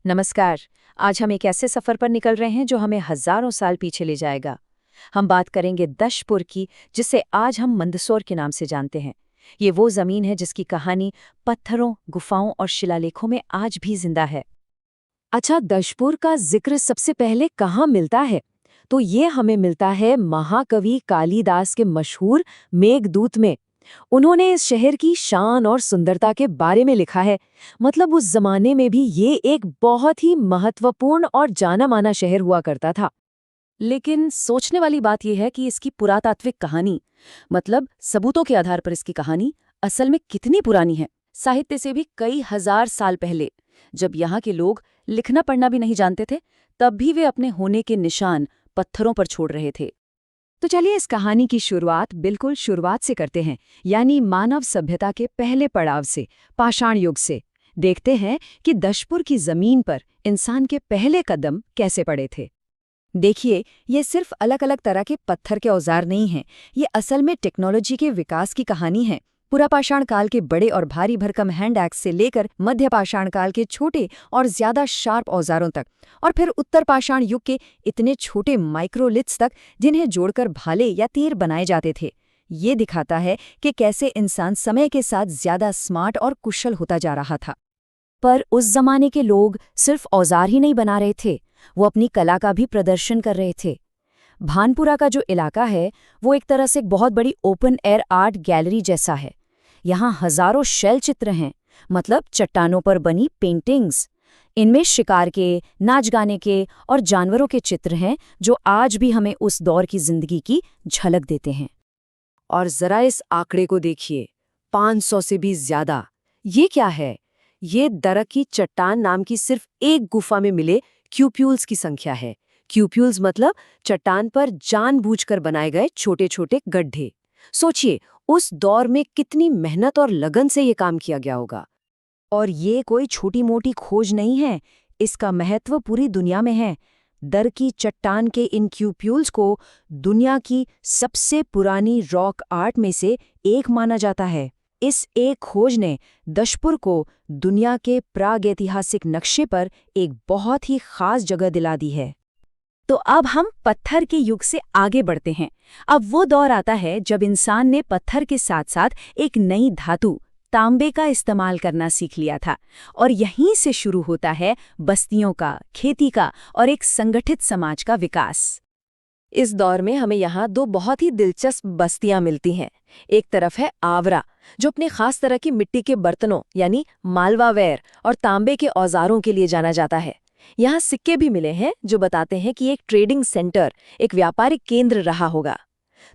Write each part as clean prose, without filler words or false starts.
नमस्कार। आज हम एक ऐसे सफर पर निकल रहे हैं जो हमें हजारों साल पीछे ले जाएगा। हम बात करेंगे दशपुर की, जिसे आज हम मंदसौर के नाम से जानते हैं। ये वो जमीन है जिसकी कहानी पत्थरों, गुफाओं और शिलालेखों में आज भी जिंदा है। अच्छा, दशपुर का जिक्र सबसे पहले कहाँ मिलता है? तो ये हमें मिलता है महाकवि कालिदास के मशहूर मेघदूत में। उन्होंने इस शहर की शान और सुंदरता के बारे में लिखा है। मतलब उस जमाने में भी ये एक बहुत ही महत्वपूर्ण और जाना माना शहर हुआ करता था। लेकिन सोचने वाली बात यह है कि इसकी पुरातात्विक कहानी, मतलब सबूतों के आधार पर इसकी कहानी असल में कितनी पुरानी है। साहित्य से भी कई हजार साल पहले, जब यहाँ के लोग लिखना पढ़ना भी नहीं जानते थे, तब भी वे अपने होने के निशान पत्थरों पर छोड़ रहे थे। तो चलिए इस कहानी की शुरुआत बिल्कुल शुरुआत से करते हैं, यानी मानव सभ्यता के पहले पड़ाव से, पाषाण युग से। देखते हैं कि दशपुर की जमीन पर इंसान के पहले कदम कैसे पड़े थे। देखिए, ये सिर्फ अलग अलग तरह के पत्थर के औजार नहीं हैं। ये असल में टेक्नोलॉजी के विकास की कहानी है। पुरापाषाण काल के बड़े और भारी भरकम हैंड एक्स से लेकर मध्य पाषाण काल के छोटे और ज्यादा शार्प औजारों तक, और फिर उत्तर पाषाण युग के इतने छोटे माइक्रोलिथ्स तक जिन्हें जोड़कर भाले या तीर बनाए जाते थे। ये दिखाता है कि कैसे इंसान समय के साथ ज्यादा स्मार्ट और कुशल होता जा रहा था। पर उस जमाने के लोग सिर्फ औजार ही नहीं बना रहे थे, वो अपनी कला का भी प्रदर्शन कर रहे थे। भानपुरा का जो इलाका है वो एक तरह से एक बहुत बड़ी ओपन एयर आर्ट गैलरी जैसा है। यहाँ हजारों शैल चित्र हैं, मतलब चट्टानों पर बनी पेंटिंग्स। इनमें शिकार के, नाच गाने के और जानवरों के चित्र हैं जो आज भी हमें उस दौर की जिंदगी की झलक देते हैं। और जरा इस आंकड़े को देखिए, 500 से भी ज्यादा। ये क्या है? ये दरक की चट्टान नाम की सिर्फ एक गुफा में मिले क्यूप्यूल्स की संख्या है। क्यूप्यूल्स मतलब चट्टान पर जानबूझकर बनाए गए छोटे छोटे गड्ढे। सोचिए, उस दौर में कितनी मेहनत और लगन से ये काम किया गया होगा। और ये कोई छोटी मोटी खोज नहीं है, इसका महत्व पूरी दुनिया में है। दर की चट्टान के इन क्यूप्यूल्स को दुनिया की सबसे पुरानी रॉक आर्ट में से एक माना जाता है। इस एक खोज ने दशपुर को दुनिया के प्रागैतिहासिक नक्शे पर एक बहुत ही खास जगह दिला दी है। तो अब हम पत्थर के युग से आगे बढ़ते हैं। अब वो दौर आता है जब इंसान ने पत्थर के साथ साथ एक नई धातु, तांबे का इस्तेमाल करना सीख लिया था। और यहीं से शुरू होता है बस्तियों का, खेती का और एक संगठित समाज का विकास। इस दौर में हमें यहाँ दो बहुत ही दिलचस्प बस्तियां मिलती हैं। एक तरफ है आवरा, जो अपने खास तरह की मिट्टी के बर्तनों यानी मालवावेयर और तांबे के औजारों के लिए जाना जाता है। यहाँ सिक्के भी मिले हैं जो बताते हैं कि एक ट्रेडिंग सेंटर, एक व्यापारिक केंद्र रहा होगा।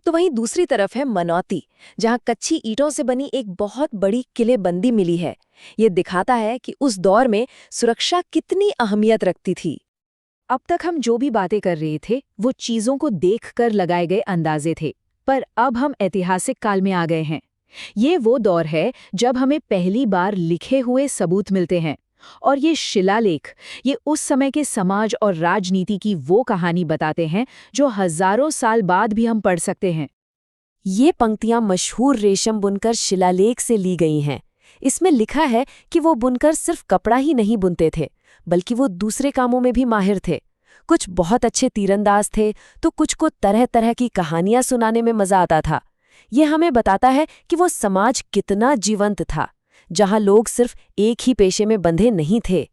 तो वहीं दूसरी तरफ है मनौती, जहाँ कच्ची ईंटों से बनी एक बहुत बड़ी किलेबंदी मिली है। ये दिखाता है कि उस दौर में सुरक्षा कितनी अहमियत रखती थी। अब तक हम जो भी बातें कर रहे थे वो चीजों को देखकर लगाए गए अंदाजे थे, पर अब हम ऐतिहासिक काल में आ गए हैं। ये वो दौर है जब हमें पहली बार लिखे हुए सबूत मिलते हैं, और ये शिलालेख, ये उस समय के समाज और राजनीति की वो कहानी बताते हैं जो हजारों साल बाद भी हम पढ़ सकते हैं। ये पंक्तियां मशहूर रेशम बुनकर शिलालेख से ली गई हैं। इसमें लिखा है कि वो बुनकर सिर्फ कपड़ा ही नहीं बुनते थे, बल्कि वो दूसरे कामों में भी माहिर थे। कुछ बहुत अच्छे तीरंदाज थे, तो कुछ को तरह तरह की कहानियां सुनाने में मजा आता था। ये हमें बताता है कि वो समाज कितना जीवंत था, जहां लोग सिर्फ एक ही पेशे में बंधे नहीं थे।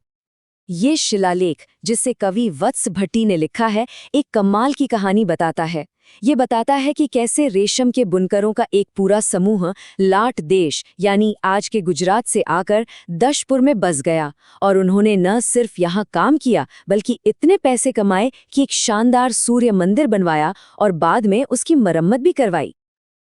ये शिलालेख, जिसे कवि वत्स भट्टी ने लिखा है, एक कमाल की कहानी बताता है। ये बताता है कि कैसे रेशम के बुनकरों का एक पूरा समूह लाट देश यानी आज के गुजरात से आकर दशपुर में बस गया, और उन्होंने न सिर्फ यहाँ काम किया बल्कि इतने पैसे कमाए कि एक शानदार सूर्य मंदिर बनवाया और बाद में उसकी मरम्मत भी करवाई।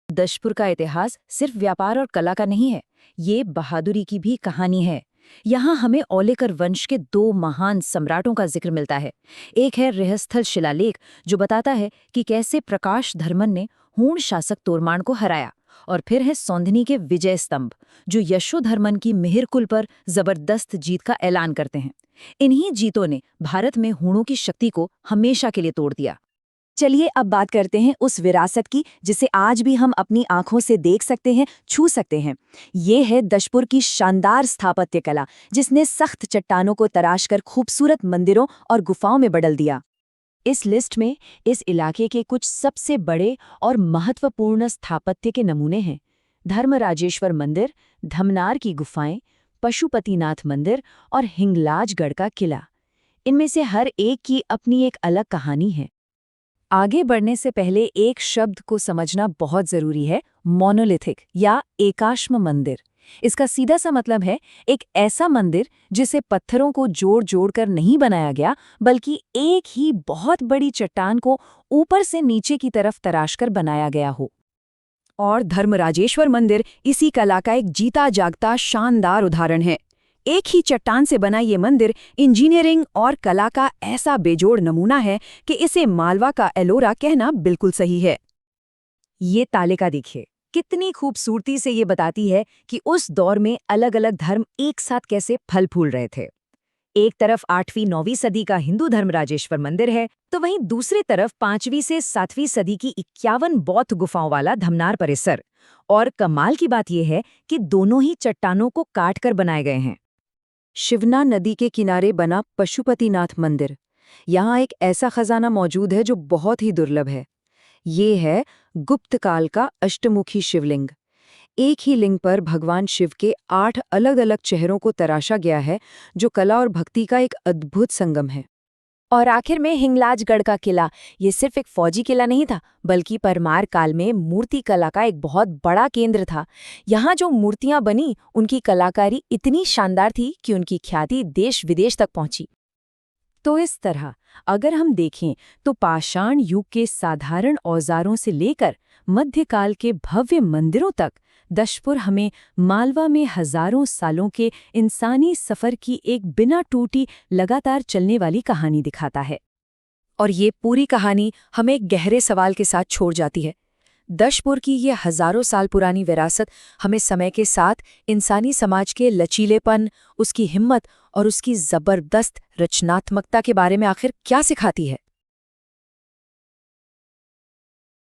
दशपुर का इतिहास सिर्फ व्यापार और कला का नहीं है, ये बहादुरी की भी कहानी है। यहाँ हमें औलेकर वंश के दो महान सम्राटों का जिक्र मिलता है। एक है रहस्थल शिलालेख, जो बताता है कि कैसे प्रकाश धर्मन ने हूण शासक तोरमाण को हराया, और फिर है सौंधनी के विजय स्तंभ, जो यशोधर्मन की मिहिरकुल पर जबरदस्त जीत का ऐलान करते हैं। इन्हीं जीतों ने भारत में हूणों की शक्ति को हमेशा के लिए तोड़ दिया। चलिए अब बात करते हैं उस विरासत की जिसे आज भी हम अपनी आंखों से देख सकते हैं, छू सकते हैं। ये है दशपुर की शानदार स्थापत्य कला, जिसने सख्त चट्टानों को तराशकर खूबसूरत मंदिरों और गुफाओं में बदल दिया। इस लिस्ट में इस इलाके के कुछ सबसे बड़े और महत्वपूर्ण स्थापत्य के नमूने हैं। धर्मराजेश्वर मंदिर, धमनार की गुफाएं, पशुपतिनाथ मंदिर और हिंगलाजगढ़ का किला। इनमें से हर एक की अपनी एक अलग कहानी है। आगे बढ़ने से पहले एक शब्द को समझना बहुत जरूरी है, मोनोलिथिक या एकाश्म मंदिर। इसका सीधा सा मतलब है एक ऐसा मंदिर जिसे पत्थरों को जोड़ जोड़कर नहीं बनाया गया, बल्कि एक ही बहुत बड़ी चट्टान को ऊपर से नीचे की तरफ तराशकर बनाया गया हो। और धर्मराजेश्वर मंदिर इसी कला का एक जीता जागता शानदार उदाहरण है। एक ही चट्टान से बना ये मंदिर इंजीनियरिंग और कला का ऐसा बेजोड़ नमूना है कि इसे मालवा का एलोरा कहना बिल्कुल सही है। ये तालिका देखिए, कितनी खूबसूरती से ये बताती है कि उस दौर में अलग अलग धर्म एक साथ कैसे फल फूल रहे थे। एक तरफ 8वीं-9वीं सदी का हिंदू धर्मराजेश्वर मंदिर है, तो वहीं दूसरी तरफ 5वीं से 7वीं सदी की 51 बौद्ध गुफाओं वाला धमनार परिसर। और कमाल की बात यह है कि दोनों ही चट्टानों को काटकर बनाए गए हैं। शिवना नदी के किनारे बना पशुपतिनाथ मंदिर, यहाँ एक ऐसा खजाना मौजूद है जो बहुत ही दुर्लभ है। ये है गुप्त काल का अष्टमुखी शिवलिंग। एक ही लिंग पर भगवान शिव के 8 अलग-अलग चेहरों को तराशा गया है, जो कला और भक्ति का एक अद्भुत संगम है। और आखिर में हिंगलाजगढ़ का किला, ये सिर्फ एक फौजी किला नहीं था, बल्कि परमार काल में मूर्ति कला का एक बहुत बड़ा केंद्र था। यहाँ जो मूर्तियां बनी, उनकी कलाकारी इतनी शानदार थी कि उनकी ख्याति देश विदेश तक पहुंची। तो इस तरह अगर हम देखें तो पाषाण युग के साधारण औजारों से लेकर मध्यकाल के भव्य मंदिरों तक दशपुर हमें मालवा में हजारों सालों के इंसानी सफर की एक बिना टूटी लगातार चलने वाली कहानी दिखाता है। और ये पूरी कहानी हमें एक गहरे सवाल के साथ छोड़ जाती है। दशपुर की ये हजारों साल पुरानी विरासत हमें समय के साथ इंसानी समाज के लचीलेपन, उसकी हिम्मत और उसकी जबरदस्त रचनात्मकता के बारे में आखिर क्या सिखाती है?